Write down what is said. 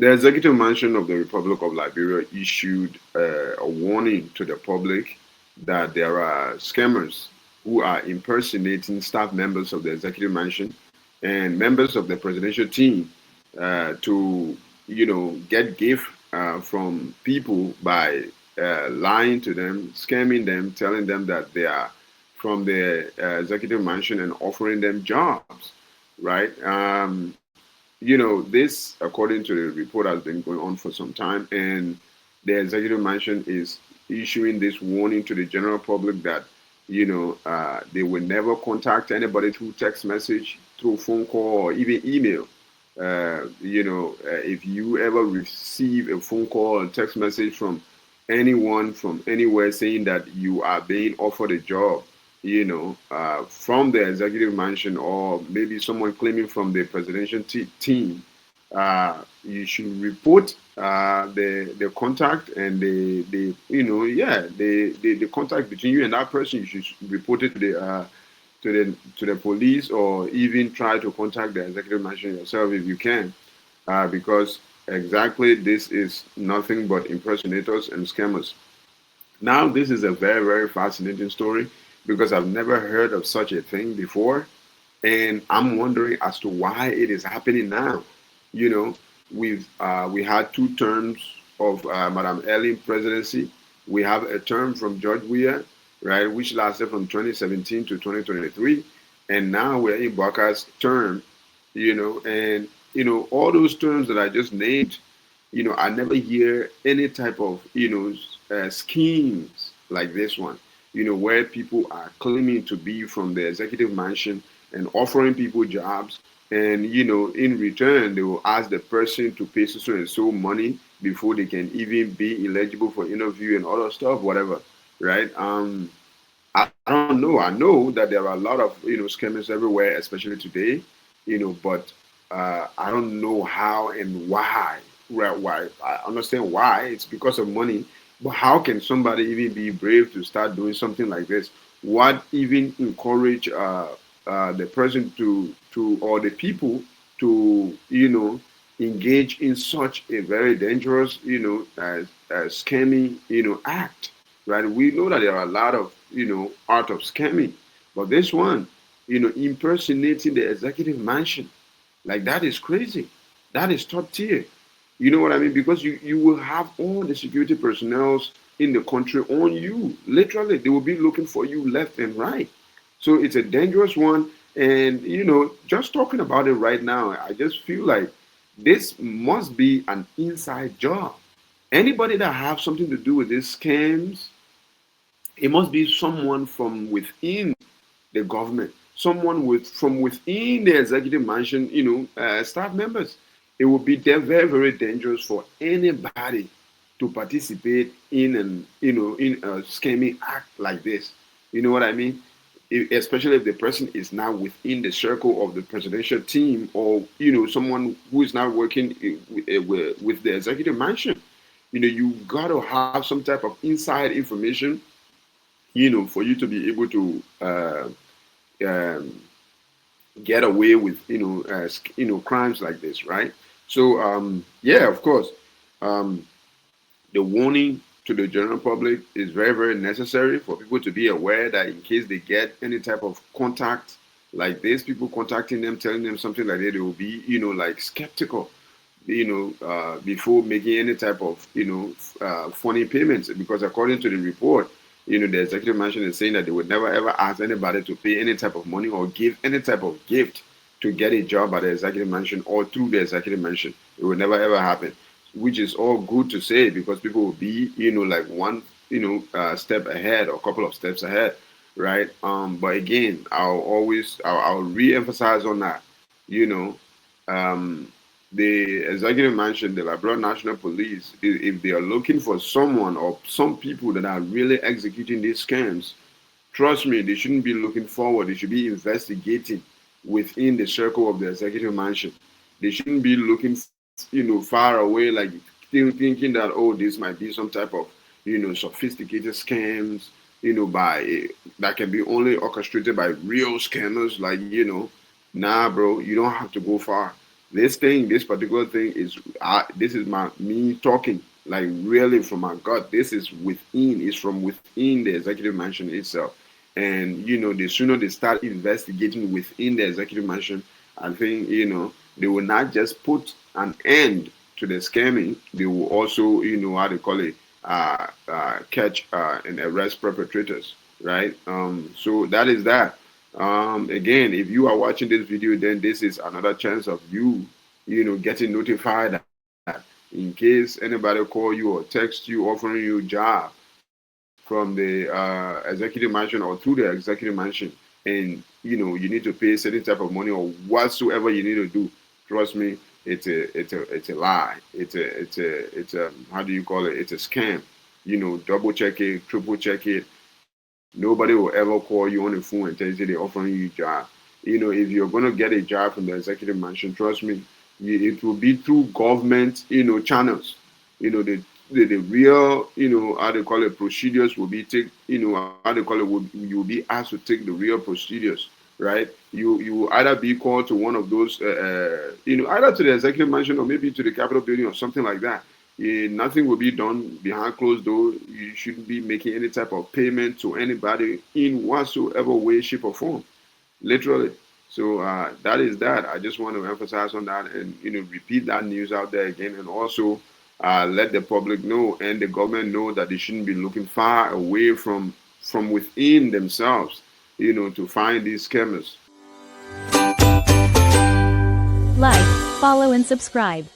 The executive mansion of the Republic of Liberia issued a warning to the public that there are scammers who are impersonating staff members of the executive mansion and members of the presidential team to, get gift from people by lying to them, scamming them, telling them that they are from the executive mansion and offering them jobs, right? This, according to the report, has been going on for some time, and the executive mansion is issuing this warning to the general public that, they will never contact anybody through text message, through phone call, or even email. If you ever receive a phone call or text message from anyone from anywhere saying that you are being offered a job, from the executive mansion, or maybe someone claiming from the presidential team, you should report the contact and the contact between you and that person. You should report it to the police, or even try to contact the executive mansion yourself if you can, because exactly this is nothing but impersonators and scammers. Now, this is a very, very fascinating story because I've never heard of such a thing before. And I'm wondering as to why it is happening now. You know, we had two terms of Madam Ellen presidency. We have a term from George Weah, right, which lasted from 2017 to 2023. And now we're in Baka's term, and, all those terms that I just named, I never hear any type of, schemes like this one, where people are claiming to be from the executive mansion and offering people jobs. And, in return, they will ask the person to pay so and so money before they can even be eligible for interview and other stuff, whatever, right? I don't know. I know that there are a lot of, scammers everywhere, especially today, but I don't know how and why. Right, why? I understand why. It's because of money. But how can somebody even be brave to start doing something like this? What even encourage the person to or the people to engage in such a very dangerous scamming act, right? We know that there are a lot of art of scamming, but this one, impersonating the executive mansion, like that is crazy. That is top tier. You know what I mean? Because you will have all the security personnel in the country on you. Literally, they will be looking for you left and right. So it's a dangerous one. And, just talking about it right now, I just feel like this must be an inside job. Anybody that have something to do with these scams, it must be someone from within the government, someone from within the executive mansion, staff members. It would be very, very dangerous for anybody to participate in in a scamming act like this. You know what I mean? Especially if the person is now within the circle of the presidential team, or someone who is now working with the executive mansion. You got to have some type of inside information, for you to be able to um, get away with crimes like this, right? So yeah, of course, um, the warning to the general public is very, very necessary for people to be aware that in case they get any type of contact like this, people contacting them, telling them something like that, they will be, like skeptical, before making any type of, funny payments. Because according to the report, the executive mansion is saying that they would never ever ask anybody to pay any type of money or give any type of gift to get a job at the executive mansion or through the executive mansion. It would never ever happen, which is all good to say because people will be, like one, step ahead or a couple of steps ahead, right? But again, I'll re-emphasize on that, you know, um, the executive mansion, the Liberia National Police, if they are looking for someone or some people that are really executing these scams, trust me, they shouldn't be looking forward. They should be investigating within the circle of the executive mansion. They shouldn't be looking, far away, like thinking that, oh, this might be some type of, sophisticated scams, by that can be only orchestrated by real scammers. Like, nah, bro, you don't have to go far. This particular thing is, this is my me talking, like really from my gut. This is within, it's from within the executive mansion itself. And the sooner they start investigating within the executive mansion, I think they will not just put an end to the scamming. They will also, how they call it, catch and arrest perpetrators, right? So that is that. Again, if you are watching this video, then this is another chance of you, getting notified that in case anybody call you or text you offering you a job from the executive mansion or through the executive mansion, and you need to pay certain type of money or whatsoever you need to do. Trust me, it's a lie. It's a how do you call it? It's a scam. Double check it, triple check it. Nobody will ever call you on the phone and tell you they're offering you a job. If you're gonna get a job from the executive mansion, trust me, it will be through government, channels. The real, how they call it, procedures will be take, how they call it, you'll be asked to take the real procedures, right? You will either be called to one of those, either to the executive mansion or maybe to the Capitol building or something like that. Nothing will be done behind closed door. You shouldn't be making any type of payment to anybody in whatsoever way, shape, or form. Literally. So that is that. I just want to emphasize on that and repeat that news out there again, and also let the public know and the government know that they shouldn't be looking far away from within themselves, to find these scammers. Like, follow and subscribe.